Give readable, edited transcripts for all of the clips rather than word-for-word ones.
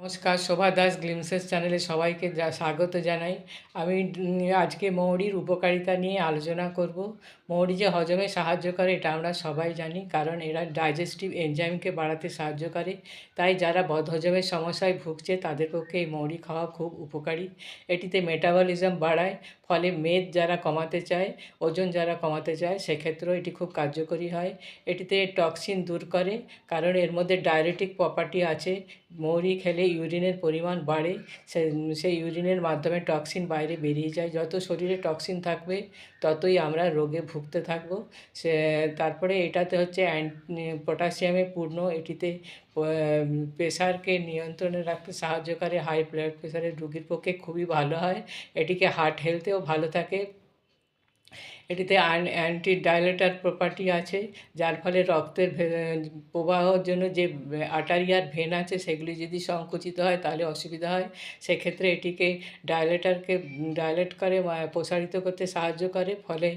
নমস্কার, শোভা দাস গ্লিমসেস চ্যানেলে সবাইকে স্বাগত জানাই। আমি আজকে মৌরির উপকারিতা নিয়ে আলোচনা করব। মৌরি যে হজমে সাহায্য করে এটা আমরা সবাই জানি, কারণ এরা ডাইজেস্টিভ এনজাইমকে বাড়াতে সাহায্য করে। তাই যারা বদহজমের সমস্যায় ভুগছে তাদের পক্ষে এই মৌরি খাওয়া খুব উপকারী। এটিতে মেটাবলিজম বাড়ায়, ফলে মেদ যারা কমাতে চায়, ওজন যারা কমাতে চায়, সেক্ষেত্রেও এটি খুব কার্যকরী হয়। এটিতে টক্সিন দূর করে, কারণ এর মধ্যে ডায়ুরেটিক প্রপার্টি আছে। মৌরি খেলে ইউরিনের পরিমাণ বাড়ে, সেই ইউরিনের মাধ্যমে টক্সিন বাইরে বেরিয়ে যায়। যত শরীরে টক্সিন থাকবে ততই আমরা রোগে ভুগতে থাকবো। সে তারপরে এটাতে হচ্ছে পটাশিয়ামে পূর্ণ। এটিতে প্রেশারকে নিয়ন্ত্রণে রাখতে সাহায্য করে। হাই ব্লাড প্রেশারের রোগীর পক্ষে খুবই ভালো হয়। এটিকে হার্ট হেলথেও ভালো থাকে। এটিতে অ্যান্টি ডাইলেটার প্রপার্টি আছে, যার ফলে রক্তের প্রবাহর জন্য যে আর্টারিয়ার ভেন আছে সেগুলি যদি সংকুচিত হয় তাহলে অসুবিধা হয়। সেক্ষেত্রে এটিকে ডাইলেট করে প্রসারিত করতে সাহায্য করে, ফলে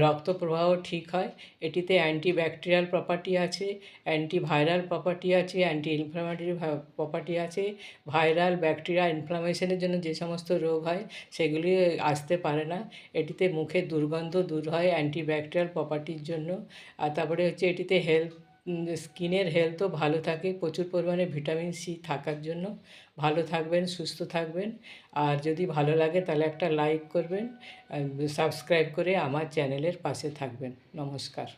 রক্ত প্রবাহ ঠিক হয়। এটিতে অ্যান্টিব্যাকটেরিয়াল প্রপার্টি আছে, অ্যান্টিভাইরাল প্রপার্টি আছে, অ্যান্টি ইনফ্লামেটরি প্রপার্টি আছে। ভাইরাল ব্যাকটেরিয়া ইনফ্লামেশনের জন্য যে সমস্ত রোগ হয় সেগুলি আসতে পারে না। এটিতে মুখের দুর্গন্ধ দূর হয় অ্যান্টিব্যাকটেরিয়াল প্রপার্টির জন্য। আর তারপরে হচ্ছে এটিতে স্কিনের হেলথও ভালো থাকে, প্রচুর পরিমাণে ভিটামিন সি থাকার জন্য। ভালো থাকবেন, সুস্থ থাকবেন। আর যদি ভালো লাগে তাহলে একটা লাইক করবেন, সাবস্ক্রাইব করে আমার চ্যানেলের পাশে থাকবেন। নমস্কার।